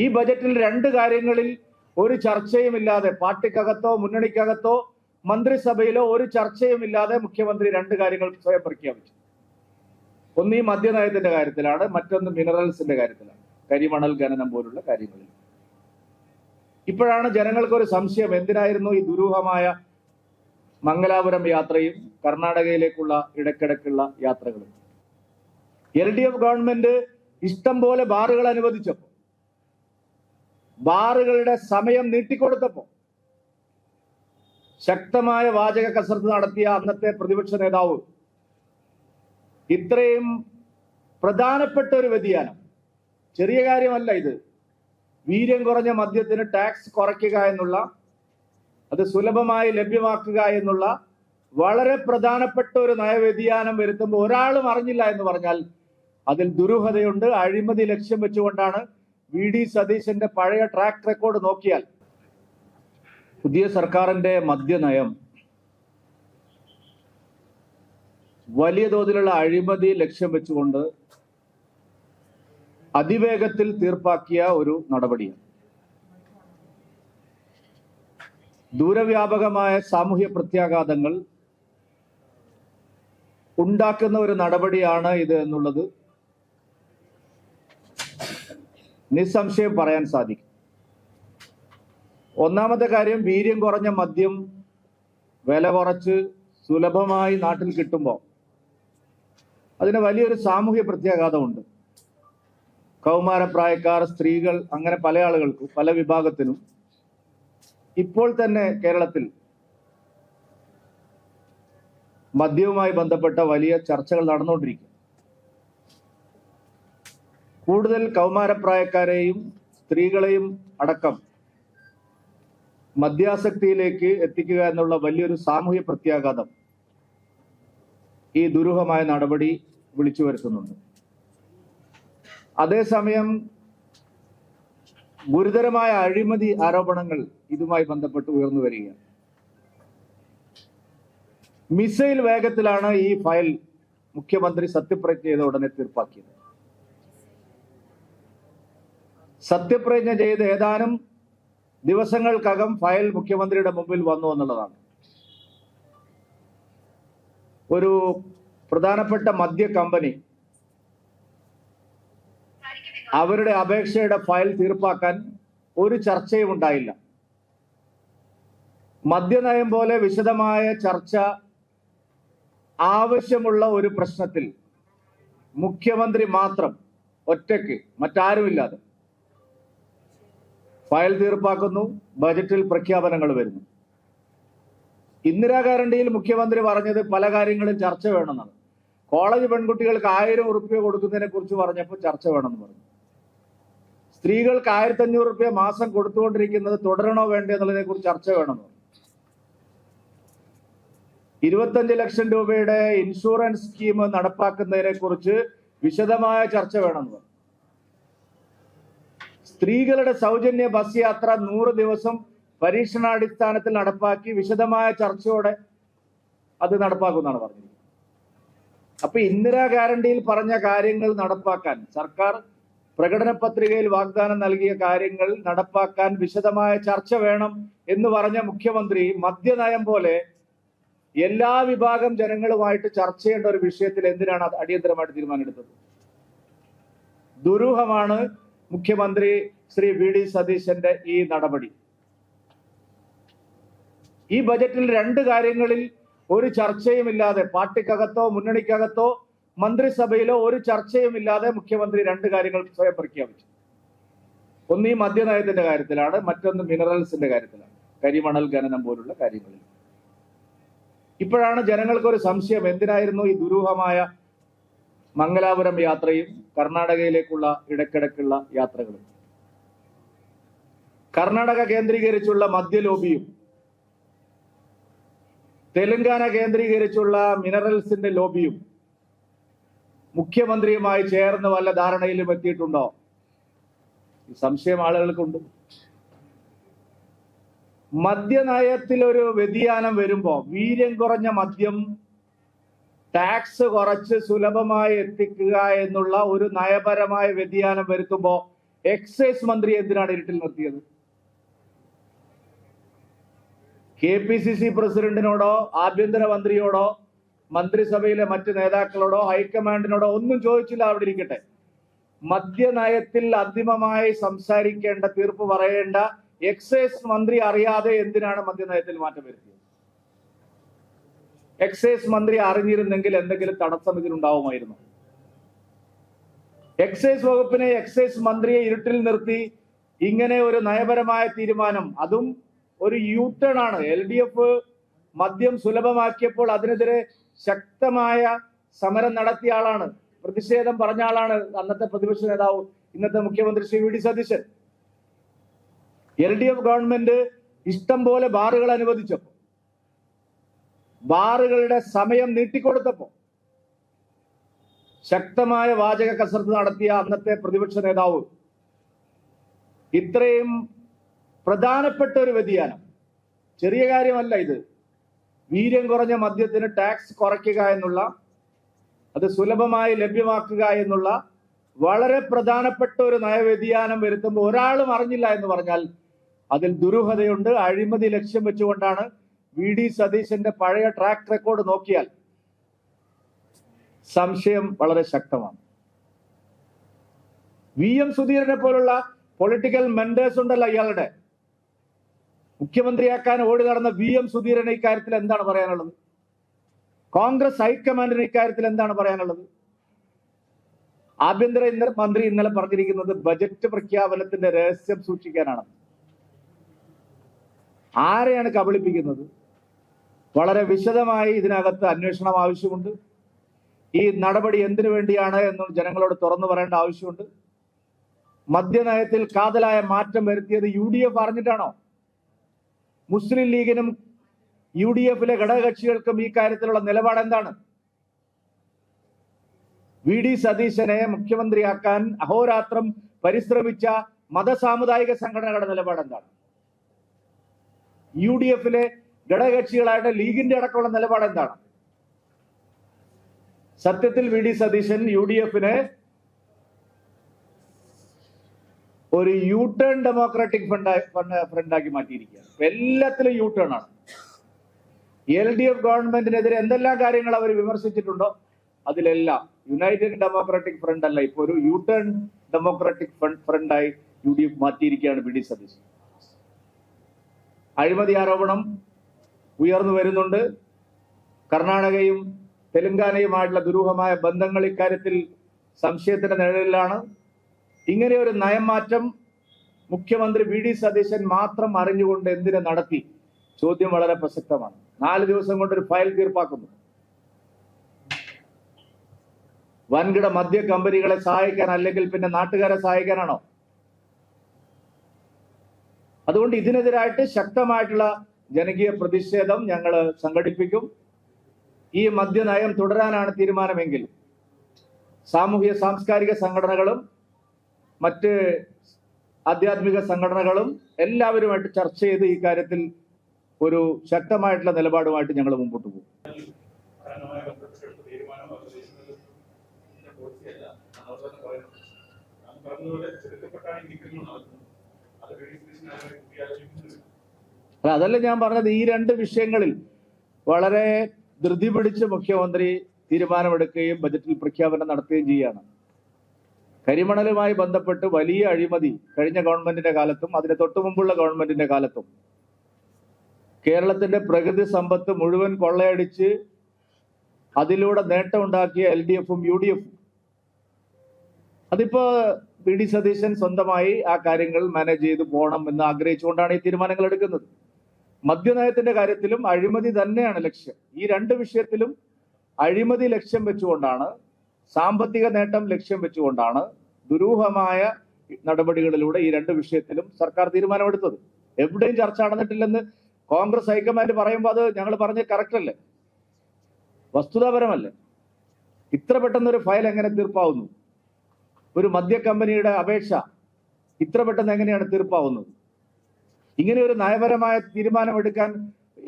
ഈ ബജറ്റിൽ രണ്ട് കാര്യങ്ങളിൽ ഒരു ചർച്ചയുമില്ലാതെ, പാർട്ടിക്കകത്തോ മുന്നണിക്കകത്തോ മന്ത്രിസഭയിലോ ഒരു ചർച്ചയുമില്ലാതെ മുഖ്യമന്ത്രി രണ്ട് കാര്യങ്ങൾ സ്വയം പ്രഖ്യാപിച്ചു. ഒന്ന് ഈ മദ്യനയത്തിന്റെ കാര്യത്തിലാണ്, മറ്റൊന്ന് മിനറൽസിന്റെ കാര്യത്തിലാണ്, കരിമണൽ ഖനനം പോലുള്ള കാര്യങ്ങളിൽ. ഇപ്പോഴാണ് ജനങ്ങൾക്കൊരു സംശയം, എന്തിനായിരുന്നു ഈ ദുരൂഹമായ മംഗലാപുരം യാത്രയും കർണാടകയിലേക്കുള്ള ഇടയ്ക്കിടയ്ക്കുള്ള യാത്രകളും? LDF ഗവൺമെന്റ് ഇഷ്ടം പോലെ ബാറുകൾ അനുവദിച്ചപ്പോൾ, ബാറുകളുടെ സമയം നീട്ടിക്കൊടുത്തപ്പോൾ ശക്തമായ വാചക കസരത്ത് നടത്തിയ അന്നത്തെ പ്രതിപക്ഷ നേതാവ് ഇത്രയും പ്രധാനപ്പെട്ട ഒരു വ്യതിയാനം, ചെറിയ കാര്യമല്ല ഇത്, വീര്യം കുറഞ്ഞ മദ്യത്തിന് ടാക്സ് കുറയ്ക്കുക എന്നുള്ള, അത് സുലഭമായി ലഭ്യമാക്കുക എന്നുള്ള വളരെ പ്രധാനപ്പെട്ട ഒരു നയവ്യതിയാനം വരുത്തുമ്പോൾ ഒരാളും അറിഞ്ഞില്ല എന്ന് പറഞ്ഞാൽ അതിൽ ദുരൂഹതയുണ്ട്. അഴിമതി ലക്ഷ്യം വെച്ചുകൊണ്ടാണ്. VD സതീശന്റെ പഴയ ട്രാക്ക് റെക്കോർഡ് നോക്കിയാൽ പുതിയ സർക്കാരിന്റെ മദ്യനയം വലിയ തോതിലുള്ള അഴിമതി ലക്ഷ്യം വെച്ചുകൊണ്ട് അതിവേഗത്തിൽ തീർപ്പാക്കിയ ഒരു നടപടിയാണ്. ദൂരവ്യാപകമായ സാമൂഹ്യ പ്രത്യാഘാതങ്ങൾ ഉണ്ടാക്കുന്ന ഒരു നടപടിയാണ് ഇത് എന്നുള്ളത് നിസ്സംശയം പറയാൻ സാധിക്കും. ഒന്നാമത്തെ കാര്യം, വീര്യം കുറഞ്ഞ മദ്യം വില കുറച്ച് സുലഭമായി നാട്ടിൽ കിട്ടുമ്പോൾ അതിന് വലിയൊരു സാമൂഹ്യ പ്രത്യാഘാതമുണ്ട്. കൗമാരപ്രായക്കാർ, സ്ത്രീകൾ, അങ്ങനെ പല ആളുകൾക്കും, പല വിഭാഗത്തിനും ഇപ്പോൾ തന്നെ കേരളത്തിൽ മദ്യവുമായി ബന്ധപ്പെട്ട വലിയ ചർച്ചകൾ നടന്നുകൊണ്ടിരിക്കും. കൂടുതൽ കൗമാരപ്രായക്കാരെയും സ്ത്രീകളെയും അടക്കം മദ്യാസക്തിയിലേക്ക് എത്തിക്കുക എന്നുള്ള വലിയൊരു സാമൂഹ്യ പ്രത്യാഘാതം ഈ ദുരൂഹമായ നടപടി വിളിച്ചു വരുത്തുന്നുണ്ട്. അതേസമയം ഗുരുതരമായ അഴിമതി ആരോപണങ്ങൾ ഇതുമായി ബന്ധപ്പെട്ട് ഉയർന്നു വരികയാണ്. മിസൈൽ വേഗത്തിലാണ് ഈ ഫയൽ മുഖ്യമന്ത്രി സത്യപ്രതിജ്ഞ ചെയ്ത ഉടനെ തീർപ്പാക്കിയത്. സത്യപ്രതിജ്ഞ ചെയ്ത് ഏതാനും ദിവസങ്ങൾക്കകം ഫയൽ മുഖ്യമന്ത്രിയുടെ മുമ്പിൽ വന്നു എന്നുള്ളതാണ്. ഒരു പ്രധാനപ്പെട്ട മദ്യ കമ്പനി അവരുടെ അപേക്ഷയുടെ ഫയൽ തീർപ്പാക്കാൻ ഒരു ചർച്ചയും ഉണ്ടായില്ല. മദ്യനയം പോലെ വിശദമായ ചർച്ച ആവശ്യമുള്ള ഒരു പ്രശ്നത്തിൽ മുഖ്യമന്ത്രി മാത്രം ഒറ്റയ്ക്ക്, മറ്റാരുമില്ലാതെ ഫയൽ തീർപ്പാക്കുന്നു. ബജറ്റിൽ പ്രഖ്യാപനങ്ങൾ വരുന്നു. ഇന്ദിരാ ഗ്യാരണ്ടിയിൽ മുഖ്യമന്ത്രി പറഞ്ഞത് പല കാര്യങ്ങളും ചർച്ച വേണമെന്നാണ്. കോളേജ് പെൺകുട്ടികൾക്ക് 1000 ഉറുപ്പ്യ കൊടുക്കുന്നതിനെ കുറിച്ച് പറഞ്ഞപ്പോൾ ചർച്ച വേണമെന്ന് പറഞ്ഞു. സ്ത്രീകൾക്ക് 1500 ഉറുപ്പ്യ മാസം കൊടുത്തുകൊണ്ടിരിക്കുന്നത് തുടരണോ വേണ്ടേ എന്നുള്ളതിനെ കുറിച്ച് ചർച്ച വേണമെന്ന് പറഞ്ഞു. 25 ലക്ഷം രൂപയുടെ ഇൻഷുറൻസ് സ്കീം നടപ്പാക്കുന്നതിനെ കുറിച്ച് വിശദമായ ചർച്ച വേണമെന്ന് പറഞ്ഞു. സ്ത്രീകളുടെ സൗജന്യ ബസ് യാത്ര 100 ദിവസം പരീക്ഷണാടിസ്ഥാനത്തിൽ നടപ്പാക്കി വിശദമായ ചർച്ചയോടെ അത് നടപ്പാക്കുമെന്നാണ് പറഞ്ഞത്. അപ്പൊ ഇന്ദിരാ ഗ്യാരണ്ടിയിൽ പറഞ്ഞ കാര്യങ്ങൾ നടപ്പാക്കാൻ, സർക്കാർ പ്രകടന പത്രികയിൽ വാഗ്ദാനം നൽകിയ കാര്യങ്ങൾ നടപ്പാക്കാൻ വിശദമായ ചർച്ച വേണം എന്ന് പറഞ്ഞ മുഖ്യമന്ത്രി മദ്യനയം പോലെ എല്ലാ വിഭാഗം ജനങ്ങളുമായിട്ട് ചർച്ച ചെയ്യേണ്ട ഒരു വിഷയത്തിൽ എന്തിനാണ് അടിയന്തരമായിട്ട് തീരുമാനമെടുത്തത്? ദുരൂഹമാണ് മുഖ്യമന്ത്രി ശ്രീ VD സതീശന്റെ ഈ നടപടി. ഈ ബജറ്റിൽ രണ്ട് കാര്യങ്ങളിൽ ഒരു ചർച്ചയുമില്ലാതെ, പാർട്ടിക്കകത്തോ മുന്നണിക്കകത്തോ മന്ത്രിസഭയിലോ ഒരു ചർച്ചയുമില്ലാതെ മുഖ്യമന്ത്രി രണ്ട് കാര്യങ്ങൾ സ്വയം പ്രഖ്യാപിച്ചു. ഒന്ന് ഈ മദ്യനയത്തിന്റെ കാര്യത്തിലാണ്, മറ്റൊന്ന് മിനറൽസിന്റെ കാര്യത്തിലാണ്, കരിമണൽ ഖനനം പോലുള്ള കാര്യങ്ങളിൽ. ഇപ്പോഴാണ് ജനങ്ങൾക്കൊരു സംശയം, എന്തിനായിരുന്നു ഈ ദുരൂഹമായ മംഗലാപുരം യാത്രയും കർണാടകയിലേക്കുള്ള ഇടയ്ക്കിടയ്ക്കുള്ള യാത്രകളും? കർണാടക കേന്ദ്രീകരിച്ചുള്ള മദ്യ ലോബിയും തെലങ്കാന കേന്ദ്രീകരിച്ചുള്ള മിനറൽസിന്റെ ലോബിയും മുഖ്യമന്ത്രിയുമായി ചേർന്ന് വല്ല ധാരണയിലും എത്തിയിട്ടുണ്ടോ? ഈ സംശയം ആളുകൾക്കുണ്ട്. മദ്യനയത്തിൽ ഒരു വ്യതിയാനം വരുമ്പോ, വീര്യം കുറഞ്ഞ മദ്യം ടാക്സ് കുറച്ച് സുലഭമായി എത്തിക്കുക എന്നുള്ള ഒരു നയപരമായ വ്യതിയാനം വരുത്തുമ്പോൾ എക്സൈസ് മന്ത്രി എന്തിനാണ് ഇരുട്ടിൽ നിർത്തിയത്? KPCC പ്രസിഡന്റിനോടോ ആഭ്യന്തരമന്ത്രിയോടോ മന്ത്രിസഭയിലെ മറ്റ് നേതാക്കളോടോ ഹൈക്കമാൻഡിനോടോ ഒന്നും ചോദിച്ചില്ല. അവിടെ ഇരിക്കട്ടെ. മദ്യനയത്തിൽ അന്തിമമായി സംസാരിക്കേണ്ട, തീർപ്പ് പറയേണ്ട എക്സൈസ് മന്ത്രി അറിയാതെ എന്തിനാണ് മദ്യനയത്തിൽ മാറ്റം വരുത്തിയത്? എക്സൈസ് മന്ത്രി അറിഞ്ഞിരുന്നെങ്കിൽ എന്തെങ്കിലും തടസ്സം ഇതിനുണ്ടാവുമായിരുന്നു? എക്സൈസ് വകുപ്പിനെ, എക്സൈസ് മന്ത്രിയെ ഇരുട്ടിൽ നിർത്തി ഇങ്ങനെ ഒരു നയപരമായ തീരുമാനം, അതും ഒരു യൂട്ടേൺ ആണ്. LDF മദ്യം സുലഭമാക്കിയപ്പോൾ അതിനെതിരെ ശക്തമായ സമരം നടത്തിയ ആളാണ്, പ്രതിഷേധം പറഞ്ഞ ആളാണ് അന്നത്തെ പ്രതിപക്ഷ നേതാവ്, ഇന്നത്തെ മുഖ്യമന്ത്രി Shri V D Satheesan. LDF government ഇഷ്ടം പോലെ ബാറുകൾ അനുവദിച്ചപ്പോ, ബാറുകളുടെ സമയം നീട്ടിക്കൊടുത്തപ്പോ ശക്തമായ വാചക കസരത്ത് നടത്തിയ അന്നത്തെ പ്രതിപക്ഷ നേതാവ് ഇത്രയും പ്രധാനപ്പെട്ട ഒരു വ്യതിയാനം, ചെറിയ കാര്യമല്ല ഇത്, വീര്യം കുറഞ്ഞ മദ്യത്തിന് ടാക്സ് കുറയ്ക്കുക എന്നുള്ള, അത് സുലഭമായി ലഭ്യമാക്കുക എന്നുള്ള വളരെ പ്രധാനപ്പെട്ട ഒരു നയവ്യതിയാനം വരുത്തുമ്പോൾ ഒരാളും അറിഞ്ഞില്ല എന്ന് പറഞ്ഞാൽ അതിൽ ദുരൂഹതയുണ്ട്. അഴിമതി ലക്ഷ്യം വെച്ചുകൊണ്ടാണ്. VD സതീശന്റെ പഴയ ട്രാക്ക് റെക്കോർഡ് നോക്കിയാൽ സംശയം വളരെ ശക്തമാണ്. VM സുധീരനെ പോലുള്ള പൊളിറ്റിക്കൽ മെന്റേഴ്സ് ഉണ്ടല്ലോ ഇയാളുടെ, മുഖ്യമന്ത്രിയാക്കാൻ ഓടി നടന്ന VM സുധീരന് ഇക്കാര്യത്തിൽ എന്താണ് പറയാനുള്ളത്? കോൺഗ്രസ് ഹൈക്കമാൻഡിന് ഇക്കാര്യത്തിൽ എന്താണ് പറയാനുള്ളത്? ആഭ്യന്തര മന്ത്രി ഇന്നലെ പറഞ്ഞിരിക്കുന്നത് ബജറ്റ് പ്രഖ്യാപനത്തിന്റെ രഹസ്യം സൂക്ഷിക്കാനാണ്. ആരെയാണ് കബളിപ്പിക്കുന്നത്? വളരെ വിശദമായി ഇതിനകത്ത് അന്വേഷണം ആവശ്യമുണ്ട്. ഈ നടപടി എന്തിനു വേണ്ടിയാണ് എന്ന് ജനങ്ങളോട് തുറന്നു പറയേണ്ട ആവശ്യമുണ്ട്. മദ്യനയത്തിൽ കാതലായ മാറ്റം വരുത്തിയത് UDF അറിഞ്ഞിട്ടാണോ? മുസ്ലിം ലീഗിനും UDF-ലെ ഘടകകക്ഷികൾക്കും ഈ കാര്യത്തിലുള്ള നിലപാട് എന്താണ്? VD സതീശനെ മുഖ്യമന്ത്രിയാക്കാൻ അഹോരാത്രം പരിശ്രമിച്ച മതസാമുദായിക സംഘടനകളുടെ നിലപാട് എന്താണ്? UDF-ലെ ഘടകകക്ഷികളായിട്ട് ലീഗിന്റെ അടക്കമുള്ള നിലപാട് എന്താണ്? സത്യത്തിൽ VD സതീശൻ UDF-നെ ഒരു യൂട്ടേൺ ഡെമോക്രാറ്റിക് ഫ്രണ്ടാക്കി മാറ്റിയിരിക്കുകയാണ്. എല്ലാത്തിലും യൂട്ടേൺ ആണ്. LDF ഗവൺമെന്റിനെതിരെ എന്തെല്ലാം കാര്യങ്ങൾ അവർ വിമർശിച്ചിട്ടുണ്ടോ അതിലെല്ലാം യുണൈറ്റഡ് ഡെമോക്രാറ്റിക് ഫ്രണ്ട് അല്ല, ഇപ്പൊ ഒരു യൂട്ടേൺ ഡെമോക്രാറ്റിക് ഫ്രണ്ടായി UDF മാറ്റിയിരിക്കുകയാണ് VD സതീശൻ. അഴിമതി ആരോപണം ഉയർന്നു വരുന്നുണ്ട്. കർണാടകയും തെലങ്കാനയുമായിട്ടുള്ള ദുരൂഹമായ ബന്ധങ്ങൾ ഇക്കാര്യത്തിൽ സംശയത്തിന്റെ നിഴലിലാണ്. ഇങ്ങനെ ഒരു നയമാറ്റം മുഖ്യമന്ത്രി VD സതീശൻ മാത്രം അറിഞ്ഞുകൊണ്ട് എന്തിനു നടത്തി? ചോദ്യം വളരെ പ്രസക്തമാണ്. 4 ദിവസം കൊണ്ട് ഒരു ഫയൽ തീർപ്പാക്കുന്നു. വൻകിട മദ്യ കമ്പനികളെ സഹായിക്കാൻ, അല്ലെങ്കിൽ പിന്നെ നാട്ടുകാരെ സഹായിക്കാനാണോ? അതുകൊണ്ട് ഇതിനെതിരായിട്ട് ശക്തമായിട്ടുള്ള ജനകീയ പ്രതിഷേധം ഞങ്ങൾ സംഘടിപ്പിക്കും. ഈ മദ്യനയം തുടരാനാണ് തീരുമാനമെങ്കിൽ സാമൂഹ്യ സാംസ്കാരിക സംഘടനകളും മറ്റ് ആധ്യാത്മിക സംഘടനകളും എല്ലാവരുമായിട്ട് ചർച്ച ചെയ്ത് ഈ കാര്യത്തിൽ ഒരു ശക്തമായിട്ടുള്ള നിലപാടുമായിട്ട് ഞങ്ങൾ മുമ്പോട്ട് പോകും. അതല്ല ഞാൻ പറഞ്ഞത്, ഈ 2 വിഷയങ്ങളിൽ വളരെ ധൃതി പിടിച്ച് മുഖ്യമന്ത്രി തീരുമാനമെടുക്കുകയും ബജറ്റിൽ പ്രഖ്യാപനം നടത്തുകയും ചെയ്യുകയാണ്. കരിമണലുമായി ബന്ധപ്പെട്ട് വലിയ അഴിമതി കഴിഞ്ഞ ഗവൺമെന്റിന്റെ കാലത്തും അതിന് തൊട്ടു മുമ്പുള്ള ഗവൺമെന്റിന്റെ കാലത്തും കേരളത്തിന്റെ പ്രകൃതി സമ്പത്ത് മുഴുവൻ കൊള്ളയടിച്ച് അതിലൂടെ നേട്ടമുണ്ടാക്കിയ LDF-ഉം UDF-ഉം. അതിപ്പോ VD സതീശൻ സ്വന്തമായി ആ കാര്യങ്ങൾ മാനേജ് ചെയ്ത് പോകണം എന്ന് ആഗ്രഹിച്ചുകൊണ്ടാണ് ഈ തീരുമാനങ്ങൾ എടുക്കുന്നത്. മദ്യനയത്തിന്റെ കാര്യത്തിലും അഴിമതി തന്നെയാണ് ലക്ഷ്യം. ഈ 2 വിഷയത്തിലും അഴിമതി ലക്ഷ്യം വെച്ചുകൊണ്ടാണ്, സാമ്പത്തിക നേട്ടം ലക്ഷ്യം വെച്ചുകൊണ്ടാണ് ദുരൂഹമായ നടപടികളിലൂടെ ഈ 2 വിഷയത്തിലും സർക്കാർ തീരുമാനമെടുത്തത്. എവിടെയും ചർച്ച നടന്നിട്ടില്ലെന്ന് കോൺഗ്രസ് ഹൈക്കമാൻഡ് പറയുമ്പോൾ അത് ഞങ്ങൾ പറഞ്ഞ കറക്റ്റ് അല്ലേ? വസ്തുതാപരമല്ലേ? ഇത്ര പെട്ടെന്നൊരു ഫയൽ എങ്ങനെ തീർപ്പാവുന്നു? ഒരു മദ്യ കമ്പനിയുടെ അപേക്ഷ ഇത്ര പെട്ടെന്ന് എങ്ങനെയാണ് തീർപ്പാവുന്നത്? ഇങ്ങനെ ഒരു നയപരമായ തീരുമാനമെടുക്കാൻ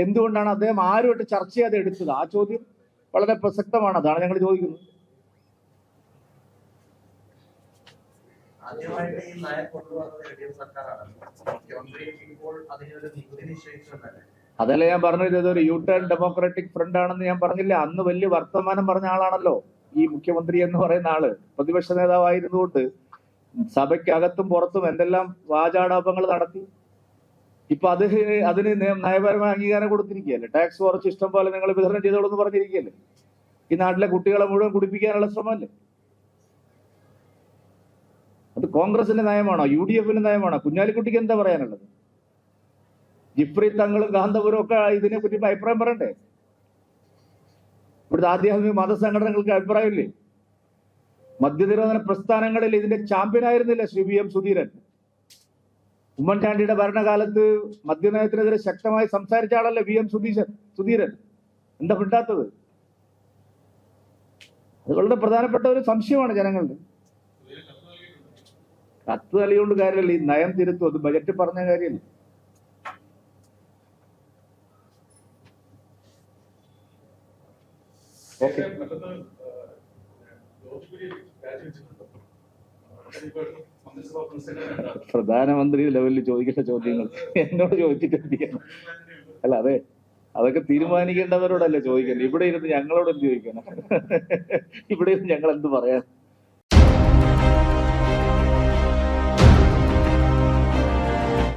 എന്തുകൊണ്ടാണ് അദ്ദേഹം ആരുമായിട്ട് ചർച്ച ചെയ്യാതെ എടുത്തത്? ആ ചോദ്യം വളരെ പ്രസക്തമാണ്. അതാണ് ഞങ്ങൾ ചോദിക്കുന്നത്. ആദ്യമായിട്ട് ഈ നയം കൊണ്ടുവന്നത് LDF സർക്കാരാണ്. മുഖ്യമന്ത്രി ഇപ്പോൾ അതിനൊരു നികുതി നിശ്ചയിച്ചിട്ടുണ്ടല്ലേ? അതല്ല ഞാൻ പറഞ്ഞത്, ഇതൊരു യു ടേൺ ഡെമോക്രാറ്റിക് ഫ്രണ്ട് ആണെന്ന് ഞാൻ പറഞ്ഞില്ല. അന്ന് വലിയ വർത്തമാനം പറഞ്ഞ ആളാണല്ലോ ഈ മുഖ്യമന്ത്രി എന്ന് പറയുന്ന ആള്. പ്രതിപക്ഷ നേതാവായിരുന്നുകൊണ്ട് സഭയ്ക്കകത്തും പുറത്തും എന്തെല്ലാം വാചാടാപങ്ങൾ നടത്തി. ഇപ്പൊ അതിന് നയപരമായ അംഗീകാരം കൊടുത്തിരിക്കുകയല്ലേ. ടാക്സ് കുറച്ച് ഇഷ്ടം പോലെ നിങ്ങൾ വിതരണം ചെയ്തോളൂ എന്ന് പറഞ്ഞിരിക്കുകയല്ലേ. ഈ നാട്ടിലെ കുട്ടികളെ മുഴുവൻ കുടിപ്പിക്കാനുള്ള ശ്രമമല്ലേ അത്? കോൺഗ്രസിന്റെ നയമാണോ? UDFന്റെ നയമാണോ? കുഞ്ഞാലിക്കുട്ടിക്ക് എന്താ പറയാനുള്ളത്? ജിഫ്രി തങ്ങളും കാന്തപുരം ഒക്കെ ഇതിനെപ്പറ്റി അഭിപ്രായം പറയണ്ടേ? ഇവിടുത്തെ ആധ്യാത്മിക മതസംഘടനകൾക്ക് അഭിപ്രായമില്ലേ? മദ്യനിരോധന പ്രസ്ഥാനങ്ങളിൽ ഇതിന്റെ ചാമ്പ്യനായിരുന്നില്ല ശ്രീ VM സുധീരൻ? ഉമ്മൻചാണ്ടിയുടെ ഭരണകാലത്ത് മദ്യനയത്തിനെതിരെ ശക്തമായി സംസാരിച്ച ആളല്ലേ VM സുധീരൻ? എന്താ മിണ്ടാത്തത്? അത് വളരെ പ്രധാനപ്പെട്ട ഒരു സംശയമാണ് ജനങ്ങളുടെ. കത്ത് നൽകിക്കൊണ്ട് കാര്യമല്ല, ഈ നയം തിരുത്തും. അത് ബജറ്റ് പറഞ്ഞ കാര്യമല്ല. ഓക്കെ, പ്രധാനമന്ത്രി ലെവലിൽ ചോദിക്കേണ്ട ചോദ്യങ്ങൾ എന്നോട് ചോദിച്ചിട്ട് അല്ല, അതെ, അതൊക്കെ തീരുമാനിക്കേണ്ടവരോടല്ലേ ചോദിക്കുന്നത്. ഇവിടെ ഇരുന്ന് ഞങ്ങളോട് എന്ത് ചോദിക്കണം? ഇവിടെ ഇരുന്ന് ഞങ്ങൾ എന്ത് പറയാൻ?